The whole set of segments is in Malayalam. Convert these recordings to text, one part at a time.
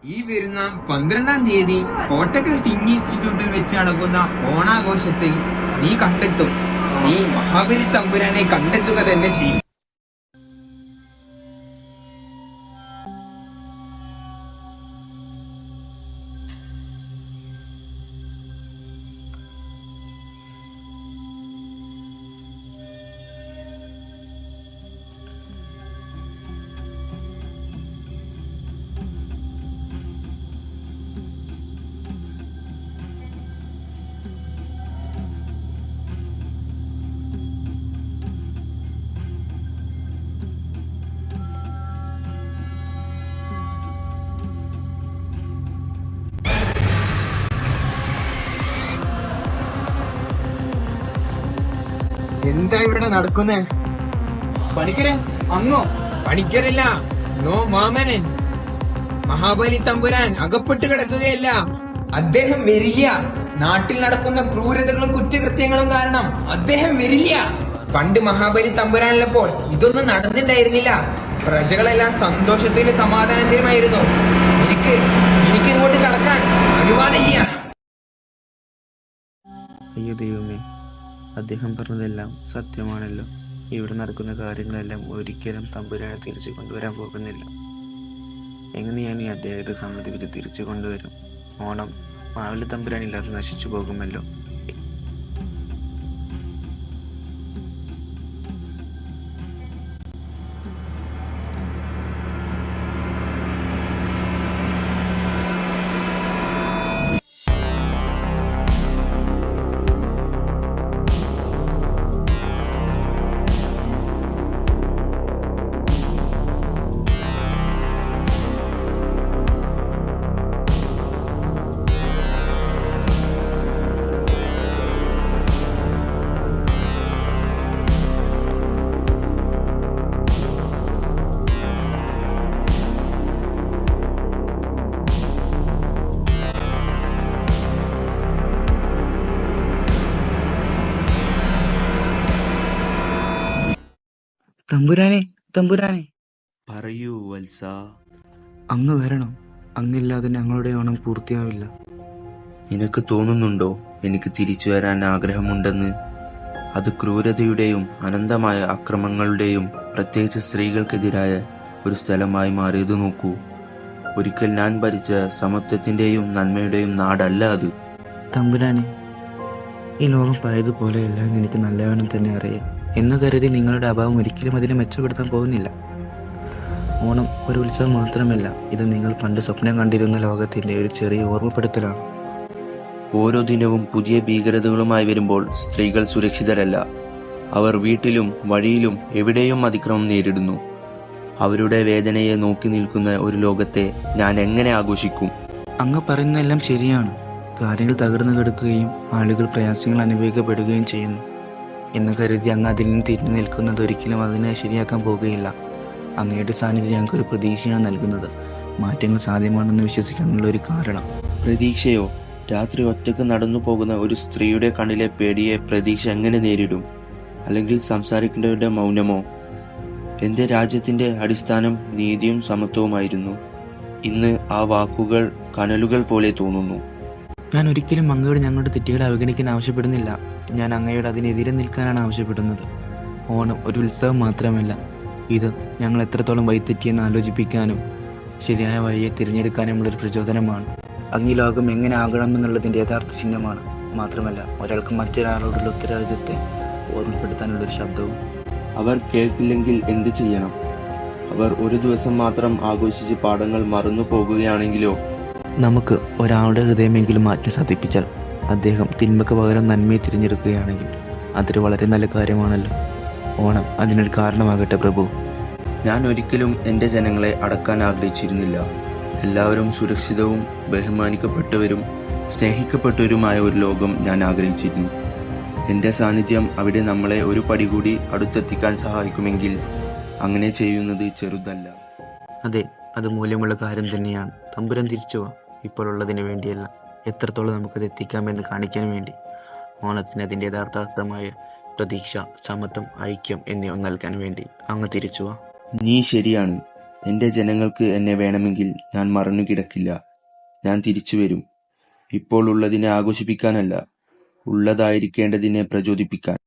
ഈ വരുന്ന 12-ാം തീയതി കോട്ടക്കൽ തിങ് ഇൻസ്റ്റിറ്റ്യൂട്ടിൽ വെച്ച് നടക്കുന്ന ഓണാഘോഷത്തിൽ നീ കണ്ടെത്തും. നീ മഹാബലി തമ്പുരാനെ കണ്ടെത്തുക തന്നെ ചെയ്യും. എന്താ ഇവിടെ നടക്കുന്നേ? പണിക്കരെ അങ്ങോ? പണിക്കരല്ല, നോ മാമനൻ. മഹാബലി തമ്പുരാൻ അകപ്പെട്ട് കിടക്കുകയല്ല, അദ്ദേഹം വരില്ല. നാട്ടിൽ നടക്കുന്ന ക്രൂരതകളും കുറ്റകൃത്യങ്ങളും കാരണം അദ്ദേഹം വരില്ല. പണ്ട് മഹാബലി തമ്പുരാനുള്ളപ്പോൾ ഇതൊന്നും നടന്നിട്ടുണ്ടായിരുന്നില്ല. പ്രജകളെല്ലാം സന്തോഷത്തിലും സമാധാനത്തിലുമായിരുന്നു. എനിക്ക് ഇങ്ങോട്ട് കടക്കാൻ അനുവാദമില്ല. അയ്യോ ദൈവമേ, അദ്ദേഹം പറഞ്ഞതെല്ലാം സത്യമാണല്ലോ. ഇവിടെ നടക്കുന്ന കാര്യങ്ങളെല്ലാം ഒരിക്കലും തമ്പുരാനെ തിരിച്ചു കൊണ്ടുവരാൻ പോകുന്നില്ല. എങ്ങനെയാണ് ഈ അദ്ദേഹത്തെ സമ്മതിപ്പിച്ച് തിരിച്ചു കൊണ്ടുവരും? ഓണം മാവിലെ തമ്പുരാനില്ലാതെ നശിച്ചു പോകുമല്ലോ. തമ്പുരാനെ, തമ്പുരാനെ, പറയൂ വത്സ. അങ്ങ് വരണം. അങ്ങില്ലാതെ ഞങ്ങളുടെ ഓണം പൂർത്തിയാവില്ല. നിനക്ക് തോന്നുന്നുണ്ടോ എനിക്ക് തിരിച്ചു വരാൻ ആഗ്രഹമുണ്ടെന്ന്? അത് ക്രൂരതയുടെയും അനന്തമായ അക്രമങ്ങളുടെയും പ്രത്യേകിച്ച് സ്ത്രീകൾക്കെതിരായ ഒരു സ്ഥലമായി മാറിയത് നോക്കൂ. ഒരിക്കൽ ഞാൻ ഭരിച്ച സമത്വത്തിന്റെയും നന്മയുടെയും നാടല്ല അത്. തമ്പുരാനെ, ഈ ലോകം പഴയതുപോലെയല്ല എന്ന് എനിക്ക് നല്ലവണ്ണം തന്നെ അറിയാം. എന്ന് കരുതി നിങ്ങളുടെ അഭാവം ഒരിക്കലും അതിനെ മെച്ചപ്പെടുത്താൻ പോകുന്നില്ല. ഓണം ഒരു ഉത്സവം മാത്രമല്ല, ഇത് നിങ്ങൾ പണ്ട് സ്വപ്നം കണ്ടിരുന്ന ലോകത്തിന്റെ ഒരു ചെറിയ ഓർമ്മപ്പെടുത്തലാണ്. ഓരോ ദിനവും പുതിയ ഭീകരതകളുമായി വരുമ്പോൾ സ്ത്രീകൾ സുരക്ഷിതരല്ല. അവർ വീട്ടിലും വഴിയിലും എവിടെയും അതിക്രമം നേരിടുന്നു. അവരുടെ വേദനയെ നോക്കി നിൽക്കുന്ന ഒരു ലോകത്തെ ഞാൻ എങ്ങനെ ആഘോഷിക്കും? അങ്ങ് പറയുന്നതെല്ലാം ശരിയാണ്. കാര്യങ്ങൾ തകർന്നു കിടക്കുകയും ആളുകൾ പ്രയാസങ്ങൾ അനുഭവിക്കപ്പെടുകയും ചെയ്യുന്നു. എന്ന് കരുതി അങ്ങ് അതിൽ നിന്ന് തിരിഞ്ഞു നിൽക്കുന്നത് ഒരിക്കലും അതിനെ ശരിയാക്കാൻ പോകുകയില്ല. അങ്ങയുടെ സാന്നിധ്യം ഞങ്ങൾക്കൊരു പ്രതീക്ഷയാണ് നൽകുന്നത്. മാറ്റങ്ങൾ സാധ്യമാണെന്ന് വിശ്വസിക്കാനുള്ള ഒരു കാരണം. പ്രതീക്ഷയോ? രാത്രി ഒറ്റക്ക് നടന്നു പോകുന്ന ഒരു സ്ത്രീയുടെ കണ്ണിലെ പേടിയെ പ്രതീക്ഷ എങ്ങനെ നേരിടും? അല്ലെങ്കിൽ സംസാരിക്കേണ്ടവരുടെ മൗനമോ? എന്റെ രാജ്യത്തിന്റെ അടിസ്ഥാനം നീതിയും സമത്വവുമായിരുന്നു. ഇന്ന് ആ വാക്കുകൾ കനലുകൾ പോലെ തോന്നുന്നു. ഞാൻ ഒരിക്കലും അങ്ങയോട് ഞങ്ങളുടെ തെറ്റുകളെ അവഗണിക്കാൻ ആവശ്യപ്പെടുന്നില്ല. ഞാൻ അങ്ങയോട് അതിനെതിരെ നിൽക്കാനാണ് ആവശ്യപ്പെടുന്നത്. ഓണം ഒരു ഉത്സവം മാത്രമല്ല, ഇത് ഞങ്ങൾ എത്രത്തോളം വഴിതെറ്റിയെന്ന് ആലോചിപ്പിക്കാനും ശരിയായ വഴിയെ തിരഞ്ഞെടുക്കാനുമുള്ളൊരു പ്രചോദനമാണ്. അങ്ങ് ഈ ലോകം എങ്ങനെ ആകണമെന്നുള്ളതിൻ്റെ യഥാർത്ഥ ചിഹ്നമാണ്. മാത്രമല്ല, ഒരാൾക്ക് മറ്റൊരാളോടുള്ള ഉത്തരവാദിത്വത്തെ ഓർമ്മപ്പെടുത്താനുള്ളൊരു ശബ്ദവും. അവർ കേൾക്കില്ലെങ്കിൽ എന്ത് ചെയ്യണം? അവർ ഒരു ദിവസം മാത്രം ആഘോഷിച്ച് പാഠങ്ങൾ മറന്നു പോകുകയാണെങ്കിലോ? നമുക്ക് ഒരാളുടെ ഹൃദയമെങ്കിലും മാറ്റം സാധിപ്പിച്ചാൽ, അദ്ദേഹം തിന്മക്ക് പകരം നന്മയെ തിരഞ്ഞെടുക്കുകയാണെങ്കിൽ അതൊരു വളരെ നല്ല കാര്യമാണല്ലോ. ഓണം അതിനൊരു കാരണമാകട്ടെ പ്രഭു. ഞാൻ ഒരിക്കലും എൻ്റെ ജനങ്ങളെ അടക്കാൻ ആഗ്രഹിച്ചിരുന്നില്ല. എല്ലാവരും സുരക്ഷിതവും ബഹുമാനിക്കപ്പെട്ടവരും സ്നേഹിക്കപ്പെട്ടവരുമായ ഒരു ലോകം ഞാൻ ആഗ്രഹിച്ചിരുന്നു. എൻ്റെ സാന്നിധ്യം അവിടെ നമ്മളെ ഒരു പടി കൂടി അടുത്തെത്തിക്കാൻ സഹായിക്കുമെങ്കിൽ അങ്ങനെ ചെയ്യുന്നത് ചെറുതല്ല. അതെ, അത് മൂല്യമുള്ള കാര്യം തന്നെയാണ്. തമ്പുരാൻ തിരിച്ചു വാ. ഇപ്പോൾ ഉള്ളതിന് വേണ്ടിയല്ല, എത്രത്തോളം നമുക്കത് എത്തിക്കാമെന്ന് കാണിക്കാൻ വേണ്ടി. ഓണത്തിന് അതിൻ്റെ യഥാർത്ഥാർത്ഥമായ പ്രതീക്ഷ, സമത്വം, ഐക്യം എന്നിവ നൽകാൻ വേണ്ടി അങ്ങ് തിരിച്ചു വാ. നീ ശരിയാണ്. എൻ്റെ ജനങ്ങൾക്ക് എന്നെ വേണമെങ്കിൽ ഞാൻ മറന്നു കിടക്കില്ല. ഞാൻ തിരിച്ചു വരും. ഇപ്പോൾ ഉള്ളതിനെ ആഘോഷിപ്പിക്കാനല്ല, ഉള്ളതായിരിക്കേണ്ടതിനെ പ്രചോദിപ്പിക്കാൻ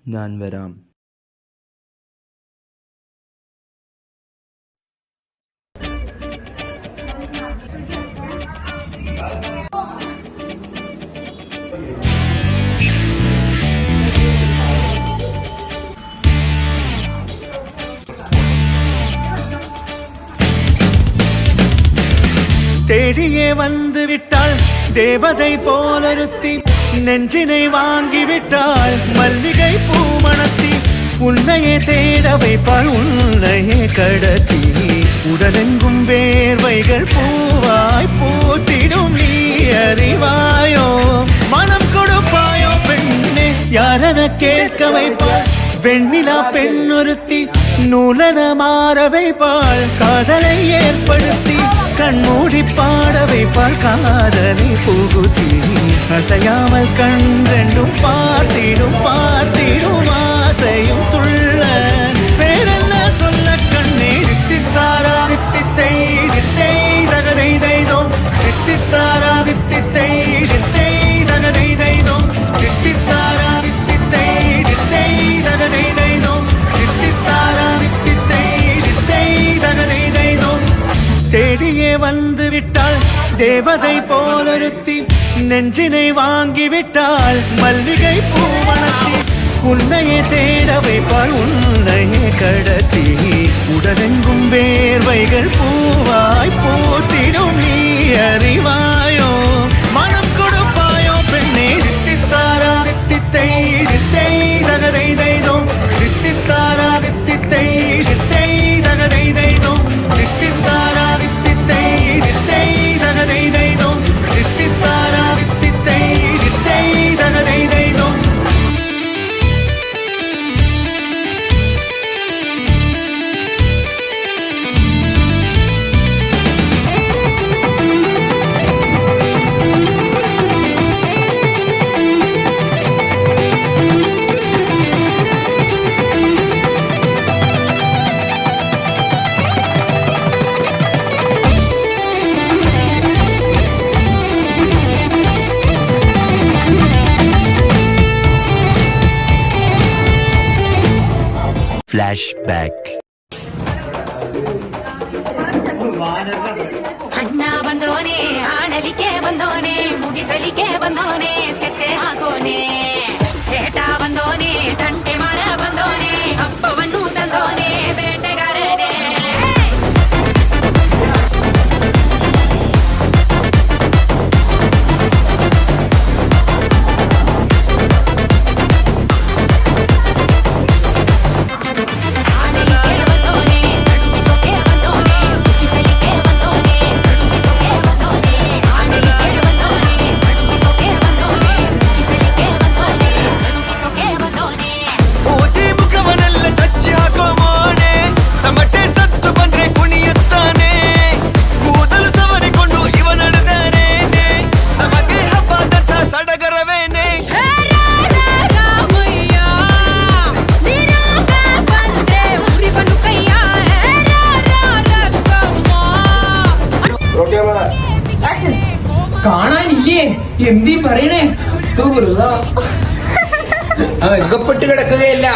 ഞാൻ വരാം. தேடியே வந்து விட்டாள் தேவதை போலொருத்தி, நெஞ்சினை வாங்கி விட்டாள் மல்லிகை பூமணத்தி. உன்னையே தேட வைப்பாள் உன்னையே கடத்தி, உடலெங்கும் வேர்வைகள் பூவாய் பூத்திடும். நீ அறிவாயோ மனம் கொடுப்பாயோ பெண்ணே, யாரென கேட்க வைப்பாள் வெண்ணிலா பெண்ணொருத்தி. நூலன மாற வைப்பாள் காதலை ஏற்படுத்தி, கண்மூடி பாட வைப்பாள் காதலை புகுத்தி. அசையாமல் கண் ரெண்டும் பார்த்திடும் பார்த்திடும் ஆசையும் துள்ள. பேரென்ன சொல்ல கண்ணே தித்தித்தாரா தித்தித்தை தித்தை தகதை தைதோ, தித்தித்தாரா தித்தித்தை தித்தை தகதை தைதோ, தித்தித்தாரா தித்தித்தை தித்தை தகதை தைதோ, தித்தித்தாரா தித்தித்தை தித்தை தகதை தைதோ. தேடியே வந்து விட்டாள் தேவதை போலொருத்தி, நெஞ்சினை வாங்கி விட்டாள் மல்லிகை பூமணத்தி. உன்னையே தேட வைப்பாள் உன்னையே கடத்தி, உடலெங்கும் வேர்வைகள் பூவாய் பூத்திடும். நீ அறிவாயோ மனம் கொடுப்பாயோ பெண்ணே, தித்தித்தாரா தித்தித்தை தித்தை தகதை தைதோ, தித்தித்தாரா தித்தித்தை தித்தை தகதை தைதோ, தித்தித்தாரா தித்தித்தை தித்தை தகதை தைதோ, தித்தித்தாரா தித்தித்தை தித்தை தகதை தைதோ. ಫ್ಲಾಶ್ಬ್ಯಾಕ್. ಅಣ್ಣ ಬಂದೋನೆ, ಆಳಲಿಕ್ಕೆ ಬಂದೋನೆ, ಮುಗಿಸಲಿಕ್ಕೆ ಬಂದೋನೆ, ಸ್ಕೆಚ್ಚೆ ಹಾಕೋನೆ. ಚೇಟ ಬಂದೋನೆ, ತಂಟೆ ಮಾಡ ಬಂದೋನೆ, ಹಬ್ಬವನ್ನು ತಂದೋನೆ, ಬೇಟೆಗಾರನೇ. കാണാനില്ലേ എന്തീ പറയണേ? വെറുതെ കിടക്കുകയല്ല.